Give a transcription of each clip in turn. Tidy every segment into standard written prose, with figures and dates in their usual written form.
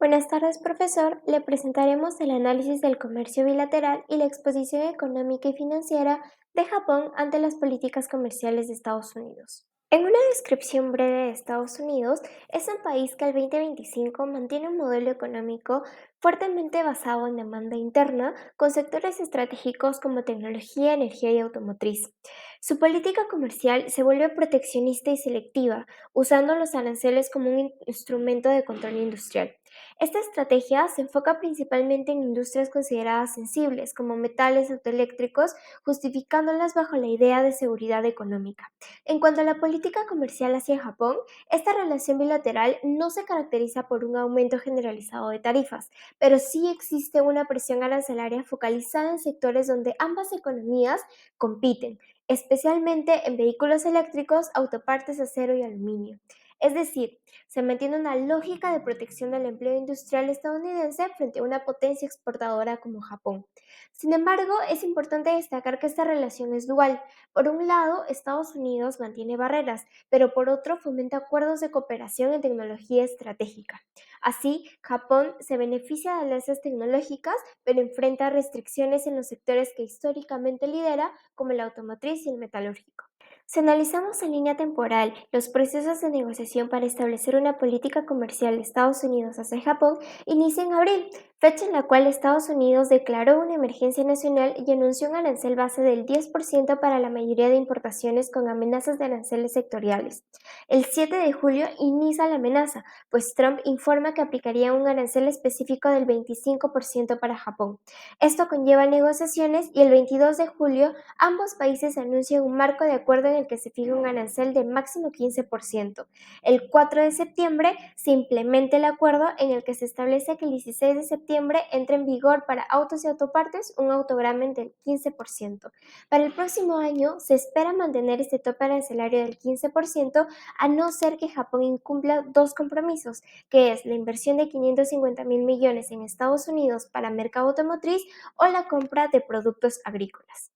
Buenas tardes, profesor. Le presentaremos el análisis del comercio bilateral y la exposición económica y financiera de Japón ante las políticas comerciales de Estados Unidos. En una descripción breve de Estados Unidos, es un país que al 2025 mantiene un modelo económico fuertemente basado en demanda interna, con sectores estratégicos como tecnología, energía y automotriz. Su política comercial se vuelve proteccionista y selectiva, usando los aranceles como un instrumento de control industrial. Esta estrategia se enfoca principalmente en industrias consideradas sensibles, como metales autoeléctricos, justificándolas bajo la idea de seguridad económica. En cuanto a la política comercial hacia Japón, esta relación bilateral no se caracteriza por un aumento generalizado de tarifas, pero sí existe una presión arancelaria focalizada en sectores donde ambas economías compiten, especialmente en vehículos eléctricos, autopartes, acero y aluminio. Es decir, se mantiene una lógica de protección del empleo industrial estadounidense frente a una potencia exportadora como Japón. Sin embargo, es importante destacar que esta relación es dual. Por un lado, Estados Unidos mantiene barreras, pero por otro fomenta acuerdos de cooperación en tecnología estratégica. Así, Japón se beneficia de alianzas tecnológicas, pero enfrenta restricciones en los sectores que históricamente lidera, como el automotriz y el metalúrgico. Si analizamos en línea temporal los procesos de negociación para establecer una política comercial de Estados Unidos hacia Japón, inicia en abril, fecha en la cual Estados Unidos declaró una emergencia nacional y anunció un arancel base del 10% para la mayoría de importaciones con amenazas de aranceles sectoriales. El 7 de julio inicia la amenaza, pues Trump informa que aplicaría un arancel específico del 25% para Japón. Esto conlleva negociaciones y el 22 de julio ambos países anuncian un marco de acuerdo en el que se fija un arancel de máximo 15%. El 4 de septiembre se implementa el acuerdo en el que se establece que el 16 de septiembre entre en vigor para autos y autopartes un autograma del 15%. Para el próximo año se espera mantener este tope arancelario del 15% a no ser que Japón incumpla dos compromisos, que es la inversión de 550 mil millones en Estados Unidos para mercado automotriz o la compra de productos agrícolas.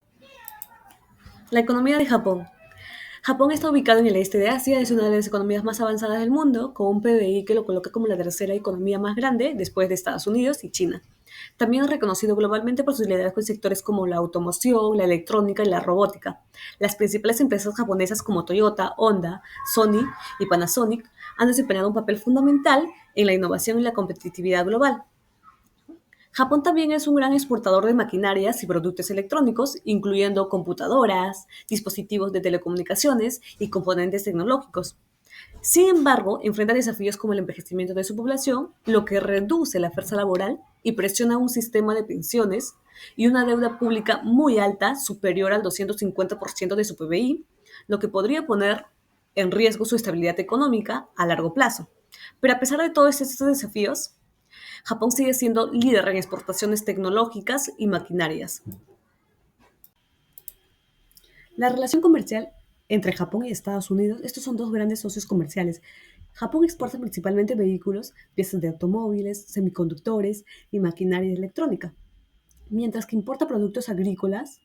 La economía de Japón. Japón está ubicado en el este de Asia, es una de las economías más avanzadas del mundo, con un PBI que lo coloca como la tercera economía más grande después de Estados Unidos y China. También es reconocido globalmente por sus liderazgo en sectores como la automoción, la electrónica y la robótica. Las principales empresas japonesas como Toyota, Honda, Sony y Panasonic han desempeñado un papel fundamental en la innovación y la competitividad global. Japón también es un gran exportador de maquinarias y productos electrónicos, incluyendo computadoras, dispositivos de telecomunicaciones y componentes tecnológicos. Sin embargo, enfrenta desafíos como el envejecimiento de su población, lo que reduce la fuerza laboral y presiona un sistema de pensiones y una deuda pública muy alta, superior al 250% de su PBI, lo que podría poner en riesgo su estabilidad económica a largo plazo. Pero a pesar de todos estos desafíos, Japón sigue siendo líder en exportaciones tecnológicas y maquinarias. La relación comercial entre Japón y Estados Unidos, estos son dos grandes socios comerciales. Japón exporta principalmente vehículos, piezas de automóviles, semiconductores y maquinaria electrónica, mientras que importa productos agrícolas,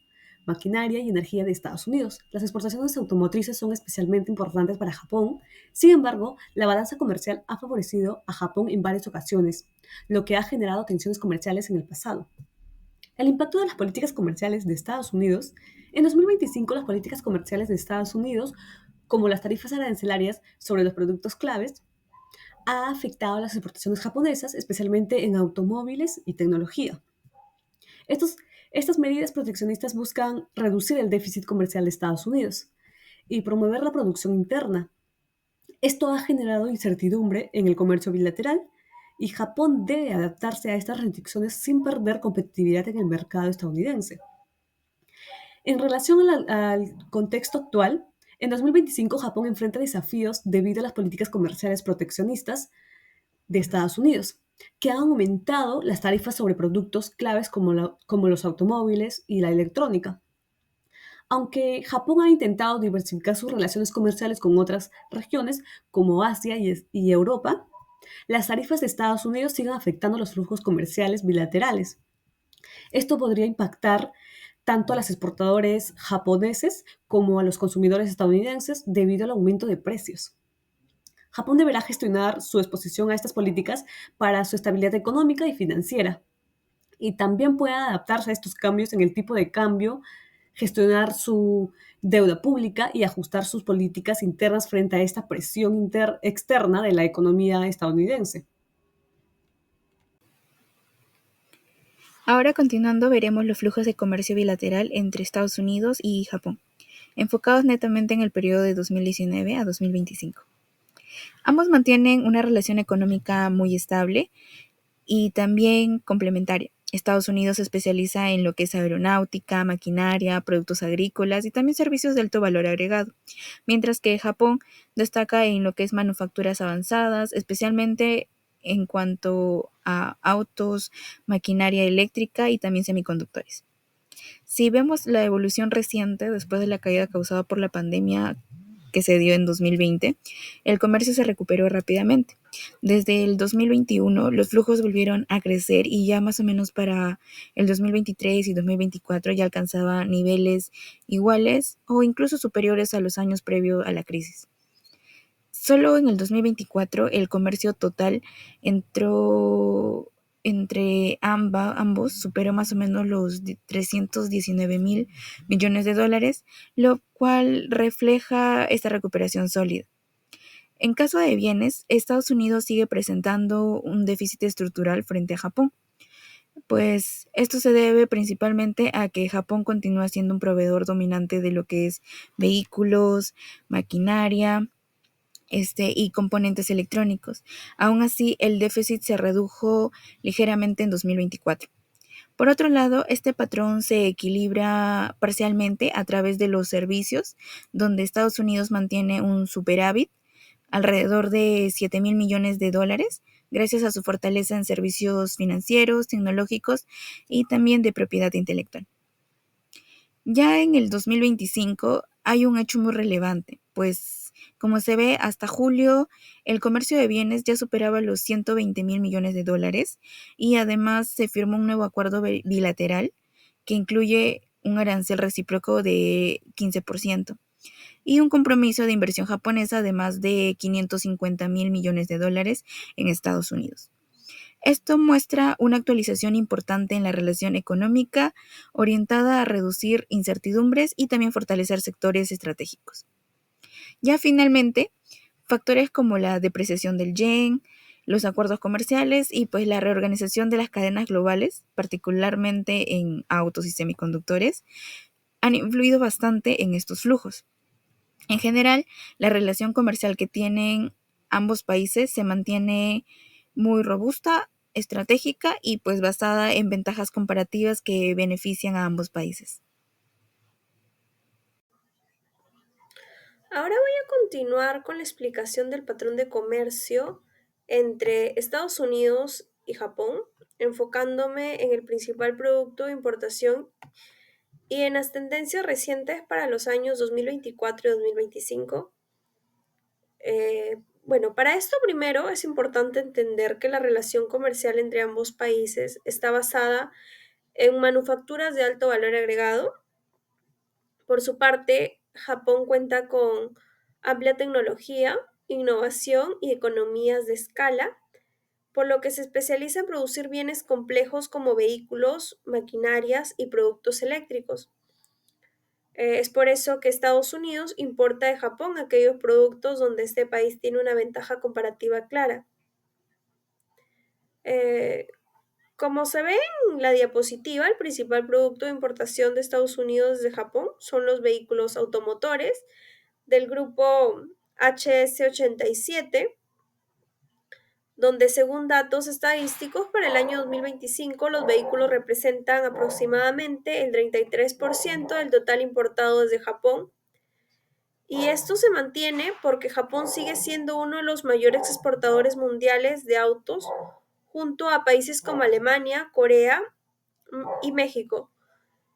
maquinaria y energía de Estados Unidos. Las exportaciones automotrices son especialmente importantes para Japón. Sin embargo, la balanza comercial ha favorecido a Japón en varias ocasiones, lo que ha generado tensiones comerciales en el pasado. El impacto de las políticas comerciales de Estados Unidos. En 2025, las políticas comerciales de Estados Unidos, como las tarifas arancelarias sobre los productos claves, ha afectado a las exportaciones japonesas, especialmente en automóviles y tecnología. Estos, estas medidas proteccionistas buscan reducir el déficit comercial de Estados Unidos y promover la producción interna. Esto ha generado incertidumbre en el comercio bilateral y Japón debe adaptarse a estas restricciones sin perder competitividad en el mercado estadounidense. En relación al contexto actual, en 2025 Japón enfrenta desafíos debido a las políticas comerciales proteccionistas de Estados Unidos, que han aumentado las tarifas sobre productos claves como los automóviles y la electrónica. Aunque Japón ha intentado diversificar sus relaciones comerciales con otras regiones como Asia y Europa, las tarifas de Estados Unidos siguen afectando los flujos comerciales bilaterales. Esto podría impactar tanto a los exportadores japoneses como a los consumidores estadounidenses debido al aumento de precios. Japón deberá gestionar su exposición a estas políticas para su estabilidad económica y financiera. Y también puede adaptarse a estos cambios en el tipo de cambio, gestionar su deuda pública y ajustar sus políticas internas frente a esta presión externa de la economía estadounidense. Ahora continuando veremos los flujos de comercio bilateral entre Estados Unidos y Japón, enfocados netamente en el periodo de 2019 a 2025. Ambos mantienen una relación económica muy estable y también complementaria. Estados Unidos se especializa en lo que es aeronáutica, maquinaria, productos agrícolas y también servicios de alto valor agregado, mientras que Japón destaca en lo que es manufacturas avanzadas, especialmente en cuanto a autos, maquinaria eléctrica y también semiconductores. Si vemos la evolución reciente después de la caída causada por la pandemia que se dio en 2020, el comercio se recuperó rápidamente. Desde el 2021 los flujos volvieron a crecer y ya más o menos para el 2023 y 2024 ya alcanzaba niveles iguales o incluso superiores a los años previos a la crisis. Solo en el 2024 el comercio total entró entre ambos superó más o menos los 319 mil millones de dólares, lo cual refleja esta recuperación sólida. En caso de bienes, Estados Unidos sigue presentando un déficit estructural frente a Japón, pues esto se debe principalmente a que Japón continúa siendo un proveedor dominante de lo que es vehículos, maquinaria, y componentes electrónicos. Aún así, el déficit se redujo ligeramente en 2024. Por otro lado, este patrón se equilibra parcialmente a través de los servicios, donde Estados Unidos mantiene un superávit alrededor de 7 mil millones de dólares, gracias a su fortaleza en servicios financieros, tecnológicos y también de propiedad intelectual. Ya en el 2025 hay un hecho muy relevante, pues como se ve hasta julio el comercio de bienes ya superaba los 120 mil millones de dólares y además se firmó un nuevo acuerdo bilateral que incluye un arancel recíproco de 15% y un compromiso de inversión japonesa de más de 550 mil millones de dólares en Estados Unidos. Esto muestra una actualización importante en la relación económica orientada a reducir incertidumbres y también fortalecer sectores estratégicos. Ya finalmente, factores como la depreciación del yen, los acuerdos comerciales y pues la reorganización de las cadenas globales, particularmente en autos y semiconductores, han influido bastante en estos flujos. En general, la relación comercial que tienen ambos países se mantiene muy robusta, estratégica y pues basada en ventajas comparativas que benefician a ambos países. Ahora voy a continuar con la explicación del patrón de comercio entre Estados Unidos y Japón, enfocándome en el principal producto de importación y en las tendencias recientes para los años 2024 y 2025. Bueno, para esto primero es importante entender que la relación comercial entre ambos países está basada en manufacturas de alto valor agregado. Por su parte, Japón cuenta con amplia tecnología, innovación y economías de escala, por lo que se especializa en producir bienes complejos como vehículos, maquinarias y productos eléctricos. Es por eso que Estados Unidos importa de Japón aquellos productos donde este país tiene una ventaja comparativa clara. Eh, Como se ve en la diapositiva, el principal producto de importación de Estados Unidos desde Japón son los vehículos automotores del grupo HS87, donde según datos estadísticos para el año 2025 los vehículos representan aproximadamente el 33% del total importado desde Japón. Y esto se mantiene porque Japón sigue siendo uno de los mayores exportadores mundiales de autos, junto a países como Alemania, Corea y México,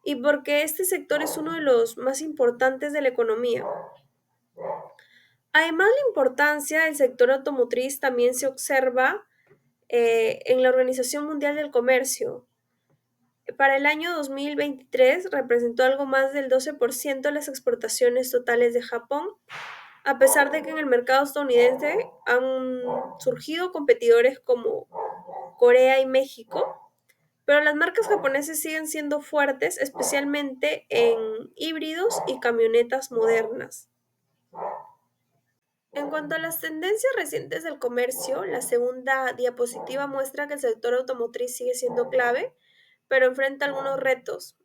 y porque este sector es uno de los más importantes de la economía. Además, la importancia del sector automotriz también se observa en la Organización Mundial del Comercio. Para el año 2023 representó algo más del 12% de las exportaciones totales de Japón, a pesar de que en el mercado estadounidense han surgido competidores como Corea y México, pero las marcas japonesas siguen siendo fuertes, especialmente en híbridos y camionetas modernas. En cuanto a las tendencias recientes del comercio, la segunda diapositiva muestra que el sector automotriz sigue siendo clave, pero enfrenta algunos retos.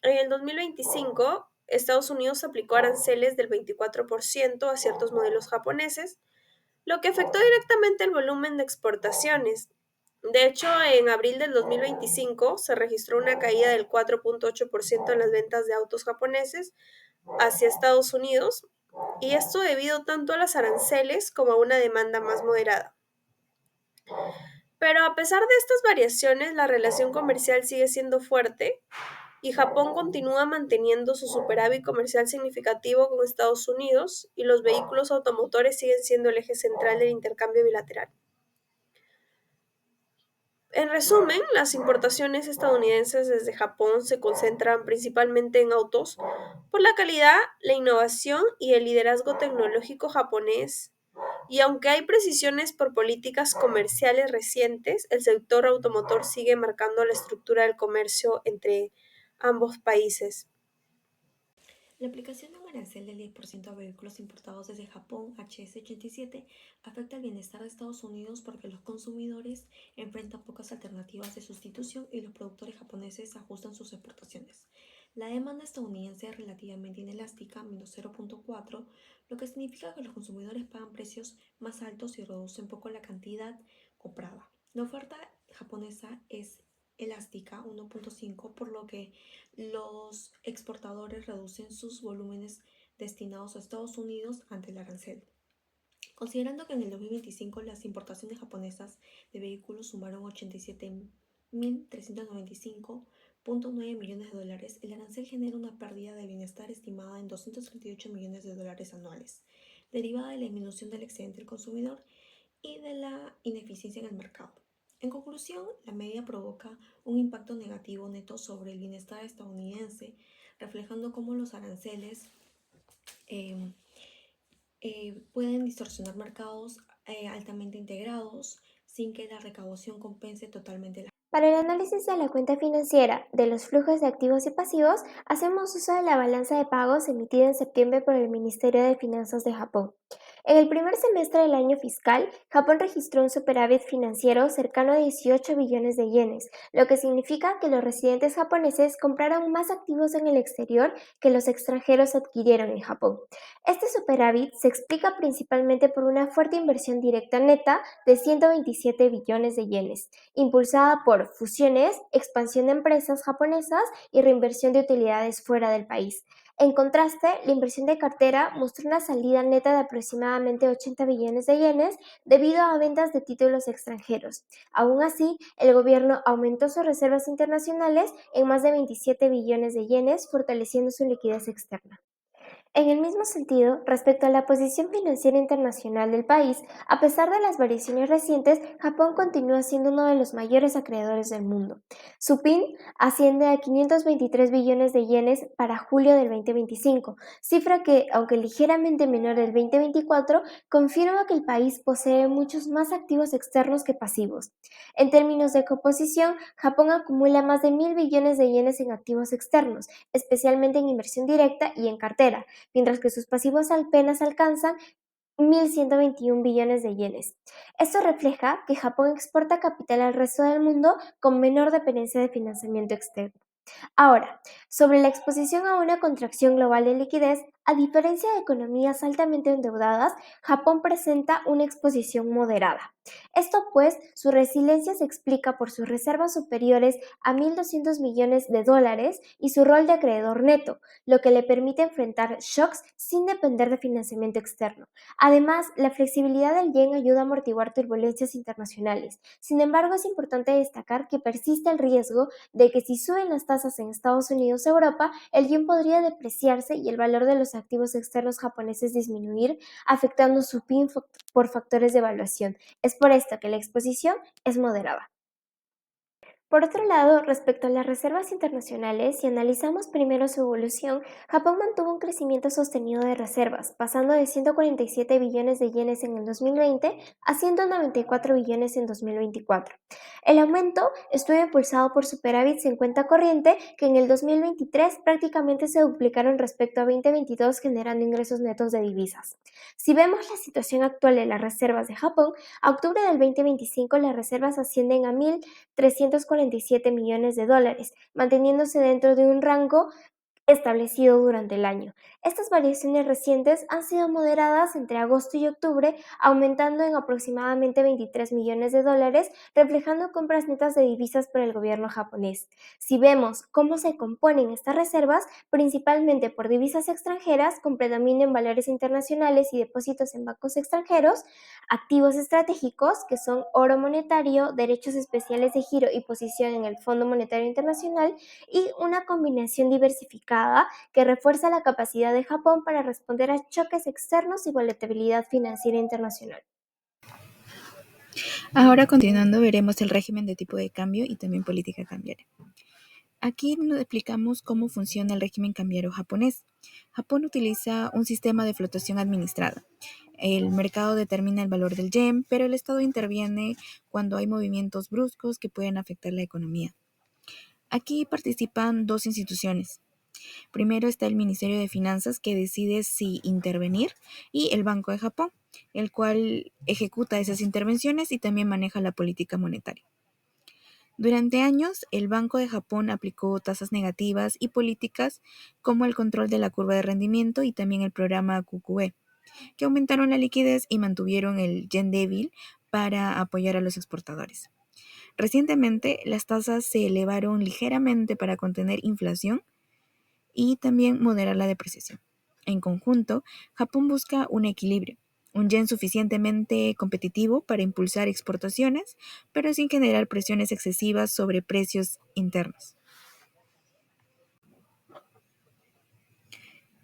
En el 2025, Estados Unidos aplicó aranceles del 24% a ciertos modelos japoneses, lo que afectó directamente el volumen de exportaciones. De hecho, en abril del 2025 se registró una caída del 4.8% en las ventas de autos japoneses hacia Estados Unidos, y esto debido tanto a las aranceles como a una demanda más moderada. Pero a pesar de estas variaciones, la relación comercial sigue siendo fuerte y Japón continúa manteniendo su superávit comercial significativo con Estados Unidos, y los vehículos automotores siguen siendo el eje central del intercambio bilateral. En resumen, las importaciones estadounidenses desde Japón se concentran principalmente en autos por la calidad, la innovación y el liderazgo tecnológico japonés. Y aunque hay precisiones por políticas comerciales recientes, el sector automotor sigue marcando la estructura del comercio entre ambos países. La aplicación de un arancel del 10% a vehículos importados desde Japón, HS-87, afecta el bienestar de Estados Unidos porque los consumidores enfrentan pocas alternativas de sustitución y los productores japoneses ajustan sus exportaciones. La demanda estadounidense es relativamente inelástica, menos 0.4, lo que significa que los consumidores pagan precios más altos y reducen poco la cantidad comprada. La oferta japonesa es elástica, 1.5, por lo que los exportadores reducen sus volúmenes destinados a Estados Unidos ante el arancel. Considerando que en el 2025 las importaciones japonesas de vehículos sumaron 87.395.9 millones de dólares, el arancel genera una pérdida de bienestar estimada en 238 millones de dólares anuales, derivada de la disminución del excedente del consumidor y de la ineficiencia en el mercado. En conclusión, la medida provoca un impacto negativo neto sobre el bienestar estadounidense, reflejando cómo los aranceles pueden distorsionar mercados altamente integrados sin que la recaudación compense totalmente la. Para el análisis de la cuenta financiera de los flujos de activos y pasivos, hacemos uso de la balanza de pagos emitida en septiembre por el Ministerio de Finanzas de Japón. En el primer semestre del año fiscal, Japón registró un superávit financiero cercano a 18 billones de yenes, lo que significa que los residentes japoneses compraron más activos en el exterior que los extranjeros adquirieron en Japón. Este superávit se explica principalmente por una fuerte inversión directa neta de 127 billones de yenes, impulsada por fusiones, expansión de empresas japonesas y reinversión de utilidades fuera del país. En contraste, la inversión de cartera mostró una salida neta de aproximadamente 80 billones de yenes debido a ventas de títulos extranjeros. Aún así, el gobierno aumentó sus reservas internacionales en más de 27 billones de yenes, fortaleciendo su liquidez externa. En el mismo sentido, respecto a la posición financiera internacional del país, a pesar de las variaciones recientes, Japón continúa siendo uno de los mayores acreedores del mundo. Su PIB asciende a 523 billones de yenes para julio del 2025, cifra que, aunque ligeramente menor del 2024, confirma que el país posee muchos más activos externos que pasivos. En términos de composición, Japón acumula más de 1.000 billones de yenes en activos externos, especialmente en inversión directa y en cartera, mientras que sus pasivos apenas alcanzan 1.121 billones de yenes. Esto refleja que Japón exporta capital al resto del mundo con menor dependencia de financiamiento externo. Ahora, sobre la exposición a una contracción global de liquidez, a diferencia de economías altamente endeudadas, Japón presenta una exposición moderada. Esto pues, su resiliencia se explica por sus reservas superiores a 1.200 millones de dólares y su rol de acreedor neto, lo que le permite enfrentar shocks sin depender de financiamiento externo. Además, la flexibilidad del yen ayuda a amortiguar turbulencias internacionales. Sin embargo, es importante destacar que persiste el riesgo de que si suben las tasas en Estados Unidos o Europa, el yen podría depreciarse y el valor de los activos externos japoneses disminuir, afectando su PIB por factores de evaluación. Es por esto que la exposición es moderada. Por otro lado, respecto a las reservas internacionales, si analizamos primero su evolución, Japón mantuvo un crecimiento sostenido de reservas, pasando de 147 billones de yenes en el 2020 a 194 billones en 2024. El aumento estuvo impulsado por superávits en cuenta corriente, que en el 2023 prácticamente se duplicaron respecto a 2022, generando ingresos netos de divisas. Si vemos la situación actual de las reservas de Japón, a octubre del 2025 las reservas ascienden a 1.347 millones de dólares, manteniéndose dentro de un rango establecido durante el año. Estas variaciones recientes han sido moderadas entre agosto y octubre, aumentando en aproximadamente 23 millones de dólares, reflejando compras netas de divisas por el gobierno japonés. Si vemos cómo se componen estas reservas, principalmente por divisas extranjeras, con predominio en valores internacionales y depósitos en bancos extranjeros, activos estratégicos, que son oro monetario, derechos especiales de giro y posición en el Fondo Monetario Internacional, y una combinación diversificada que refuerza la capacidad de Japón para responder a choques externos y volatilidad financiera internacional. Ahora continuando veremos el régimen de tipo de cambio y también política cambiaria. Aquí nos explicamos cómo funciona el régimen cambiario japonés. Japón utiliza un sistema de flotación administrada. El mercado determina el valor del yen, pero el Estado interviene cuando hay movimientos bruscos que pueden afectar la economía. Aquí participan dos instituciones. Primero está el Ministerio de Finanzas, que decide si intervenir, y el Banco de Japón, el cual ejecuta esas intervenciones y también maneja la política monetaria. Durante años, el Banco de Japón aplicó tasas negativas y políticas como el control de la curva de rendimiento y también el programa QQE, que aumentaron la liquidez y mantuvieron el yen débil para apoyar a los exportadores. Recientemente, las tasas se elevaron ligeramente para contener inflación y también moderar la depreciación. En conjunto, Japón busca un equilibrio, un yen suficientemente competitivo para impulsar exportaciones, pero sin generar presiones excesivas sobre precios internos.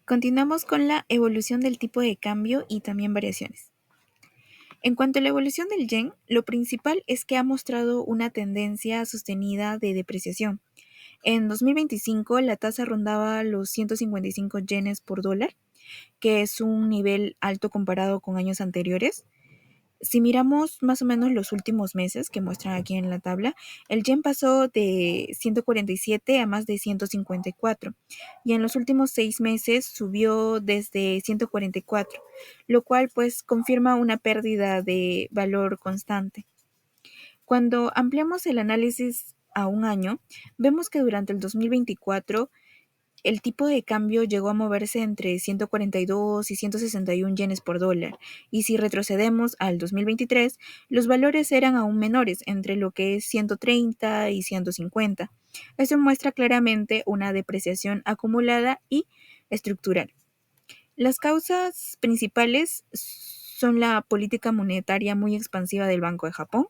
Continuamos con la evolución del tipo de cambio y también variaciones. En cuanto a la evolución del yen, lo principal es que ha mostrado una tendencia sostenida de depreciación. En 2025 la tasa rondaba los 155 yenes por dólar, que es un nivel alto comparado con años anteriores. Si miramos más o menos los últimos meses que muestran aquí en la tabla, el yen pasó de 147 a más de 154 y en los últimos 6 meses subió desde 144, lo cual pues confirma una pérdida de valor constante. Cuando ampliamos el análisis a un año, vemos que durante el 2024 el tipo de cambio llegó a moverse entre 142 y 161 yenes por dólar, y si retrocedemos al 2023, los valores eran aún menores, entre lo que es 130 y 150. Eso muestra claramente una depreciación acumulada y estructural. Las causas principales son la política monetaria muy expansiva del Banco de Japón,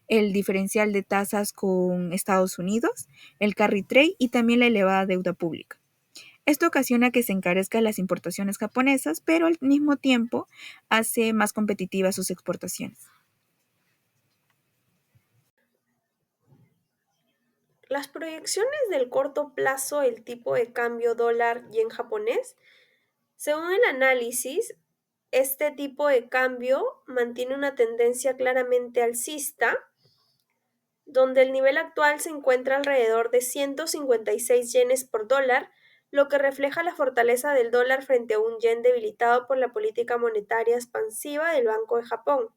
el diferencial de tasas con Estados Unidos, el carry trade y también la elevada deuda pública. Esto ocasiona que se encarezcan las importaciones japonesas, pero al mismo tiempo hace más competitivas sus exportaciones. Las proyecciones del corto plazo del tipo de cambio dólar-yen japonés. Según el análisis, este tipo de cambio mantiene una tendencia claramente alcista, donde el nivel actual se encuentra alrededor de 156 yenes por dólar, lo que refleja la fortaleza del dólar frente a un yen debilitado por la política monetaria expansiva del Banco de Japón.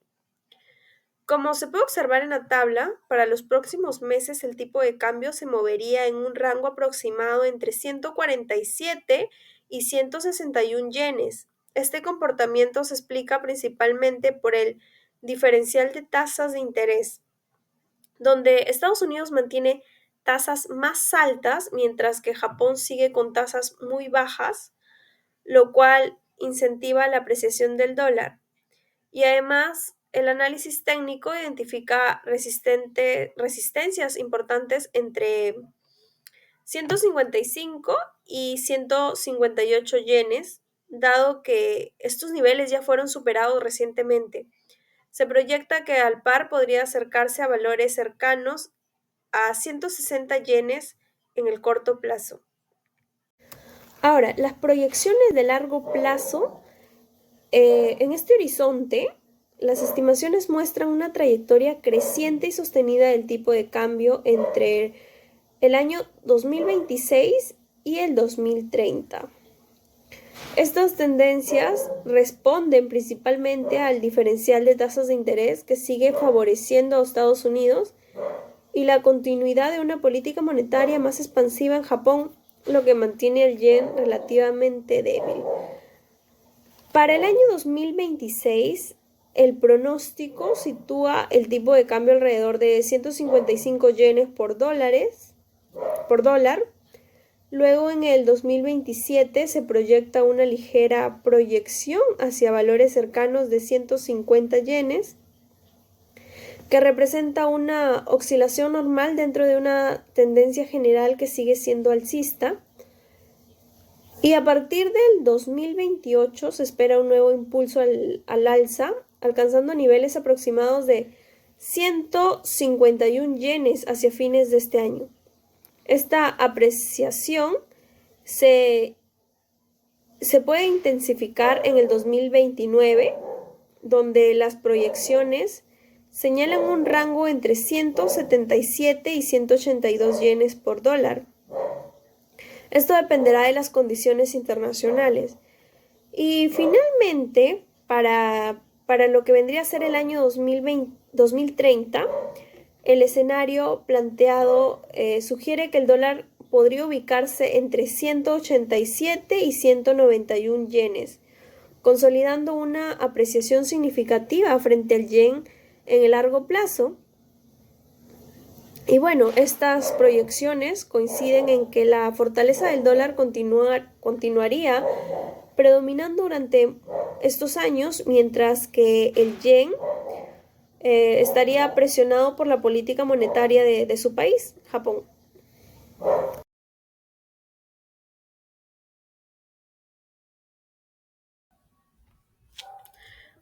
Como se puede observar en la tabla, para los próximos meses el tipo de cambio se movería en un rango aproximado entre 147 y 161 yenes. Este comportamiento se explica principalmente por el diferencial de tasas de interés, donde Estados Unidos mantiene tasas más altas, mientras que Japón sigue con tasas muy bajas, lo cual incentiva la apreciación del dólar. Y además, el análisis técnico identifica resistencias importantes entre 155 y 158 yenes, dado que estos niveles ya fueron superados recientemente. Se proyecta que al par podría acercarse a valores cercanos a 160 yenes en el corto plazo. Ahora, las proyecciones de largo plazo, en este horizonte, las estimaciones muestran una trayectoria creciente y sostenida del tipo de cambio entre el año 2026 y el 2030. Estas tendencias responden principalmente al diferencial de tasas de interés que sigue favoreciendo a Estados Unidos y la continuidad de una política monetaria más expansiva en Japón, lo que mantiene el yen relativamente débil. Para el año 2026, el pronóstico sitúa el tipo de cambio alrededor de 155 yenes por dólar. Luego en el 2027 se proyecta una ligera proyección hacia valores cercanos de 150 yenes, que representa una oscilación normal dentro de una tendencia general que sigue siendo alcista. Y a partir del 2028 se espera un nuevo impulso al alza, alcanzando niveles aproximados de 151 yenes hacia fines de este año. Esta apreciación se puede intensificar en el 2029, donde las proyecciones señalan un rango entre 177 y 182 yenes por dólar. Esto dependerá de las condiciones internacionales. Y finalmente, para lo que vendría a ser el año 2030, el escenario planteado sugiere que el dólar podría ubicarse entre 187 y 191 yenes, consolidando una apreciación significativa frente al yen en el largo plazo. Y bueno, estas proyecciones coinciden en que la fortaleza del dólar continuaría predominando durante estos años, mientras que el yen estaría presionado por la política monetaria de su país, Japón.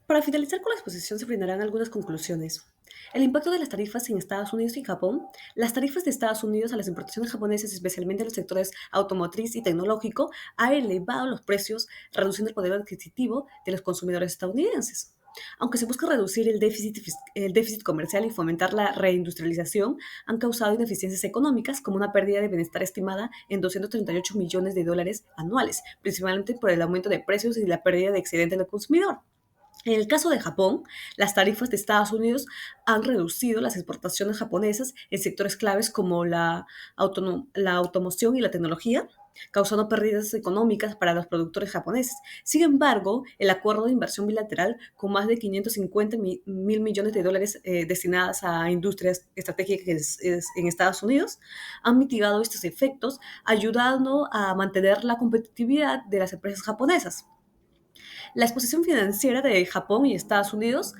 Para finalizar con la exposición se brindarán algunas conclusiones. El impacto de las tarifas en Estados Unidos y Japón. Las tarifas de Estados Unidos a las importaciones japonesas, especialmente en los sectores automotriz y tecnológico, ha elevado los precios, reduciendo el poder adquisitivo de los consumidores estadounidenses. Aunque se busca reducir el déficit comercial y fomentar la reindustrialización, han causado ineficiencias económicas como una pérdida de bienestar estimada en 238 millones de dólares anuales, principalmente por el aumento de precios y la pérdida de excedente del consumidor. En el caso de Japón, las tarifas de Estados Unidos han reducido las exportaciones japonesas en sectores claves como la automoción y la tecnología, causando pérdidas económicas para los productores japoneses. Sin embargo, el acuerdo de inversión bilateral con más de 550 mil millones de dólares destinadas a industrias estratégicas en Estados Unidos han mitigado estos efectos, ayudando a mantener la competitividad de las empresas japonesas. La exposición financiera de Japón y Estados Unidos.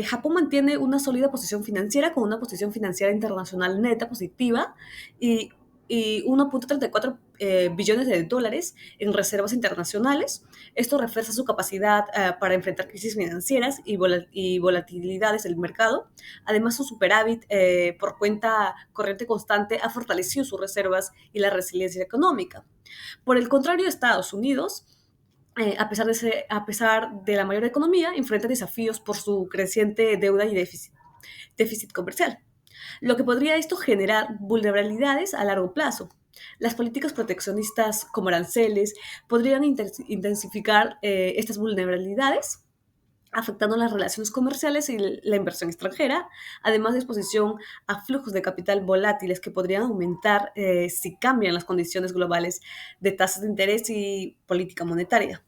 Japón mantiene una sólida posición financiera con una posición financiera internacional neta positiva y, y 1.34 billones de dólares en reservas internacionales. Esto refuerza su capacidad para enfrentar crisis financieras y volatilidades del mercado. Además, su superávit por cuenta corriente constante ha fortalecido sus reservas y la resiliencia económica. Por el contrario, Estados Unidos, a pesar de la mayor economía, enfrenta desafíos por su creciente deuda y déficit comercial, lo que podría esto generar vulnerabilidades a largo plazo. Las políticas proteccionistas como aranceles podrían intensificar estas vulnerabilidades, afectando las relaciones comerciales y la inversión extranjera, además de exposición a flujos de capital volátiles que podrían aumentar si cambian las condiciones globales de tasas de interés y política monetaria.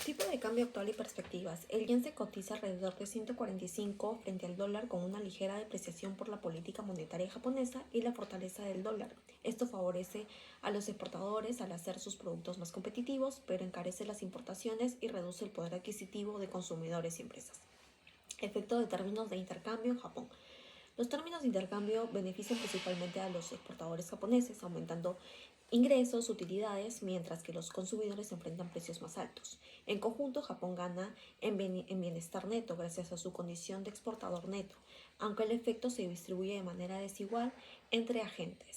Tipo de cambio actual y perspectivas. El yen se cotiza alrededor de 145 frente al dólar con una ligera depreciación por la política monetaria japonesa y la fortaleza del dólar. Esto favorece a los exportadores al hacer sus productos más competitivos, pero encarece las importaciones y reduce el poder adquisitivo de consumidores y empresas. Efecto de términos de intercambio en Japón. Los términos de intercambio benefician principalmente a los exportadores japoneses, aumentando ingresos, utilidades, mientras que los consumidores enfrentan precios más altos. En conjunto, Japón gana en bienestar neto gracias a su condición de exportador neto, aunque el efecto se distribuye de manera desigual entre agentes.